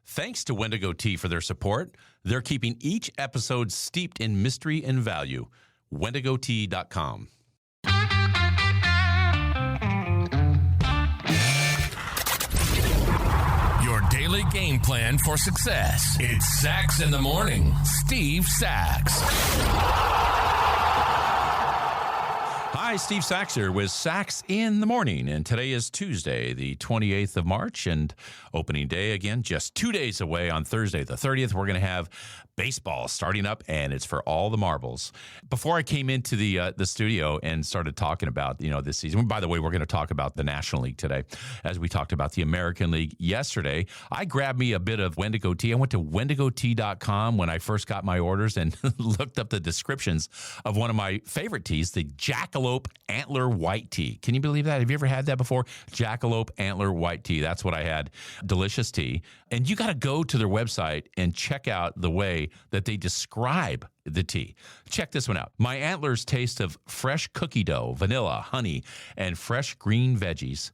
Thanks to Wendigo Tea for their support. They're keeping each episode steeped in mystery and value. WendigoTea.com. Your daily game plan for success. It's Sachs in the Morning. Steve Sachs. Hi, Steve Sachs here with Sachs in the Morning, and today is Tuesday, the 28th of March, and opening day again, just 2 days away on Thursday, the 30th. We're going to have baseball starting up, and it's for all the marbles. Before I came into the studio and started talking about, this season, by the way, we're going to talk about the National League today, as we talked about the American League yesterday. I grabbed me a bit of Wendigo Tea. I went to WendigoTea.com when I first got my orders and looked up the descriptions of one of my favorite teas, the Jackalope Antler White Tea. Can you believe that? Have you ever had that before? Jackalope Antler White Tea. That's what I had. Delicious tea. And you got to go to their website and check out the way that they describe the tea. Check this one out. My antlers taste of fresh cookie dough, vanilla, honey, and fresh green veggies.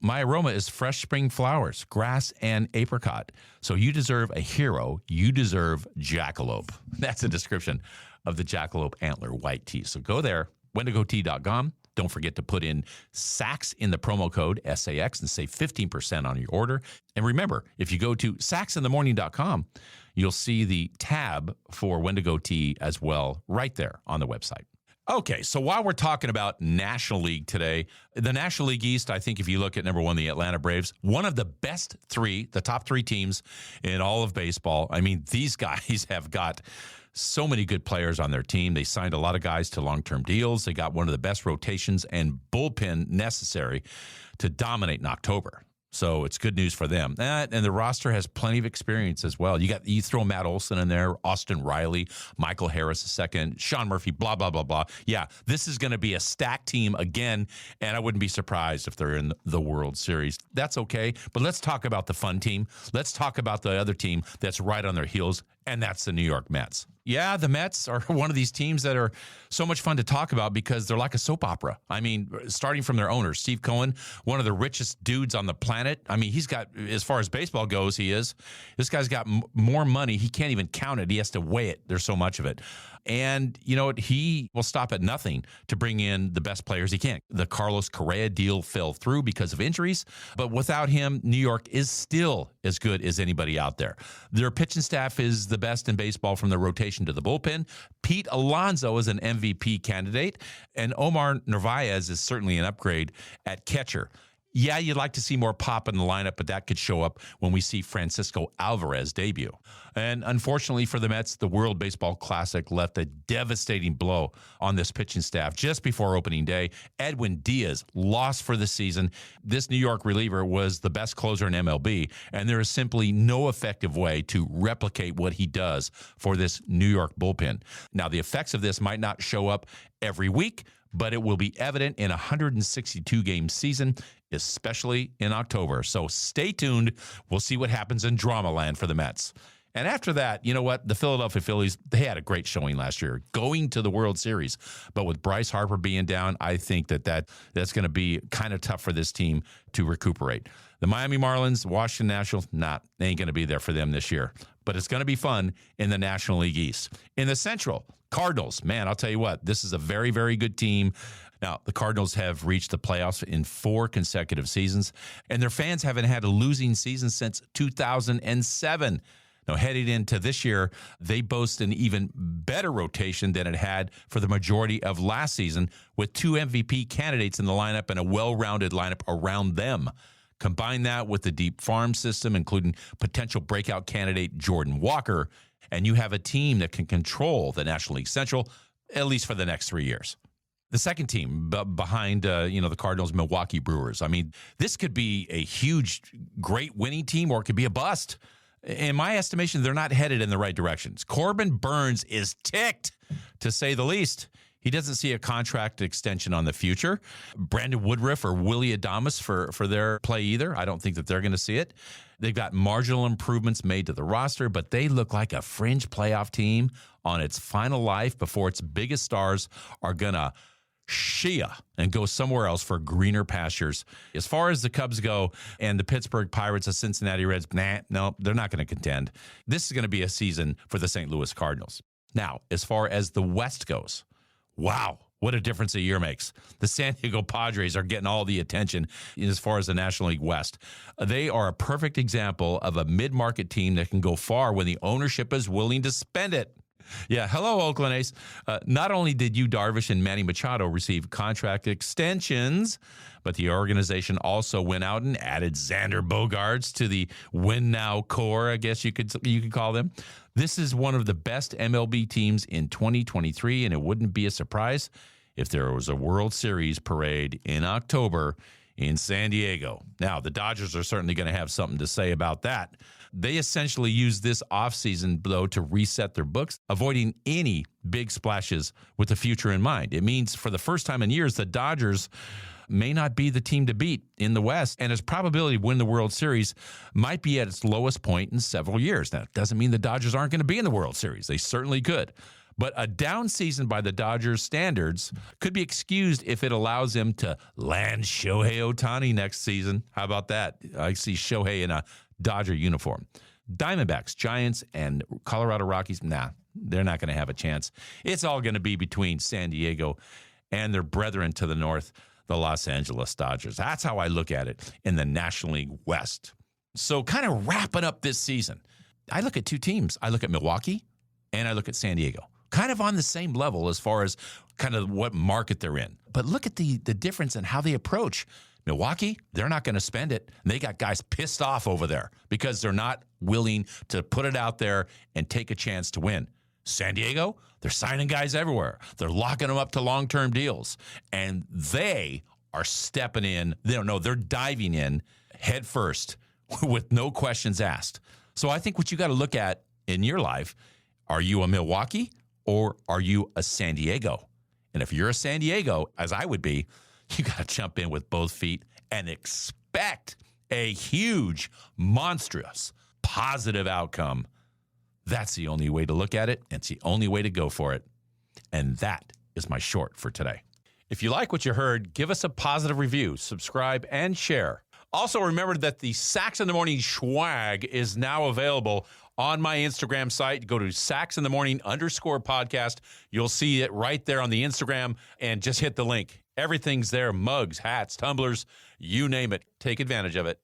My aroma is fresh spring flowers, grass, and apricot. So you deserve a hero. You deserve Jackalope. That's a description of the Jackalope Antler White Tea. So go there, WendigoTea.com. Don't forget to put in SAX in the promo code SAX and save 15% on your order. And remember, if you go to saxinthemorning.com, you'll see the tab for Wendigo Tea as well right there on the website. Okay, so while we're talking about National League today, the National League East, I think if you look at number one, the Atlanta Braves, one of the best three, the top three teams in all of baseball. I mean, these guys have got so many good players on their team. They signed a lot of guys to long-term deals. They got one of the best rotations and bullpen necessary to dominate in October. So it's good news for them. And the roster has plenty of experience as well. You throw Matt Olson in there, Austin Riley, Michael Harris II, Sean Murphy, blah, blah, blah, blah. Yeah, this is going to be a stacked team again, and I wouldn't be surprised if they're in the World Series. That's okay, but let's talk about the fun team. Let's talk about the other team that's right on their heels, and that's the New York Mets. Yeah, the Mets are one of these teams that are so much fun to talk about because they're like a soap opera. I mean, starting from their owner, Steve Cohen, one of the richest dudes on the planet. I mean, he's got, as far as baseball goes, this guy's got more money. He can't even count it. He has to weigh it. There's so much of it. And you know what? He will stop at nothing to bring in the best players he can. The Carlos Correa deal fell through because of injuries, but without him, New York is still as good as anybody out there. Their pitching staff is the best in baseball from the rotation to the bullpen. Pete Alonso is an MVP candidate, and Omar Narvaez is certainly an upgrade at catcher. Yeah, you'd like to see more pop in the lineup, but that could show up when we see Francisco Alvarez debut. And unfortunately for the Mets, the World Baseball Classic left a devastating blow on this pitching staff just before opening day. Edwin Diaz lost for the season. This New York reliever was the best closer in MLB, and there is simply no effective way to replicate what he does for this New York bullpen. Now, the effects of this might not show up every week, but it will be evident in a 162-game season, especially in October. So stay tuned. We'll see what happens in Dramaland for the Mets. And after that, you know what? The Philadelphia Phillies, they had a great showing last year, going to the World Series. But with Bryce Harper being down, I think that's going to be kind of tough for this team to recuperate. The Miami Marlins, Washington Nationals, they ain't going to be there for them this year. But it's going to be fun in the National League East. In the Central, Cardinals, man, I'll tell you what, this is a very, very good team. Now, the Cardinals have reached the playoffs in 4 consecutive seasons, and their fans haven't had a losing season since 2007. Now, heading into this year, they boast an even better rotation than it had for the majority of last season, with 2 MVP candidates in the lineup and a well-rounded lineup around them. Combine that with the deep farm system, including potential breakout candidate Jordan Walker, and you have a team that can control the National League Central, at least for the next 3 years. The second team behind, the Cardinals, Milwaukee Brewers. I mean, this could be a huge, great winning team, or it could be a bust. In my estimation, they're not headed in the right directions. Corbin Burns is ticked, to say the least. He doesn't see a contract extension on the future. Brandon Woodruff or Willie Adames for their play either. I don't think that they're going to see it. They've got marginal improvements made to the roster, but they look like a fringe playoff team on its final life before its biggest stars are going to Shia and go somewhere else for greener pastures. As far as the Cubs go and the Pittsburgh Pirates, the Cincinnati Reds, no, they're not going to contend. This is going to be a season for the St. Louis Cardinals. Now, as far as the West goes, wow, what a difference a year makes. The San Diego Padres are getting all the attention as far as the National League West. They are a perfect example of a mid-market team that can go far when the ownership is willing to spend it. Yeah, hello, Oakland A's. Not only did Yu Darvish and Manny Machado receive contract extensions, but the organization also went out and added Xander Bogaerts to the win now core, I guess you could call them. This is one of the best MLB teams in 2023, and it wouldn't be a surprise if there was a World Series parade in October in San Diego. Now, the Dodgers are certainly going to have something to say about that. They essentially used this offseason, though, to reset their books, avoiding any big splashes with the future in mind. It means for the first time in years, the Dodgers may not be the team to beat in the West, and its probability to win the World Series might be at its lowest point in several years. Now, it doesn't mean the Dodgers aren't going to be in the World Series. They certainly could. But a down season by the Dodgers standards could be excused if it allows them to land Shohei Ohtani next season. How about that? I see Shohei in a Dodger uniform. Diamondbacks, Giants, and Colorado Rockies, they're not going to have a chance. It's all going to be between San Diego and their brethren to the north, the Los Angeles Dodgers. That's how I look at it in the National League West. So kind of wrapping up this season, I look at two teams. I look at Milwaukee and I look at San Diego. Kind of on the same level as far as kind of what market they're in. But look at the difference in how they approach. Milwaukee, they're not going to spend it. They got guys pissed off over there because they're not willing to put it out there and take a chance to win. San Diego, they're signing guys everywhere. They're locking them up to long-term deals. And they are stepping in. They're diving in head first with no questions asked. So I think what you got to look at in your life, are you a Milwaukee or are you a San Diego? And if you're a San Diego, as I would be, you got to jump in with both feet and expect a huge, monstrous, positive outcome. That's the only way to look at it, and it's the only way to go for it. And that is my short for today. If you like what you heard, give us a positive review, subscribe, and share. Also, remember that the Sax in the Morning swag is now available on my Instagram site. Go to saxinthemorning_podcast. You'll see it right there on the Instagram, and just hit the link. Everything's there, mugs, hats, tumblers, you name it. Take advantage of it.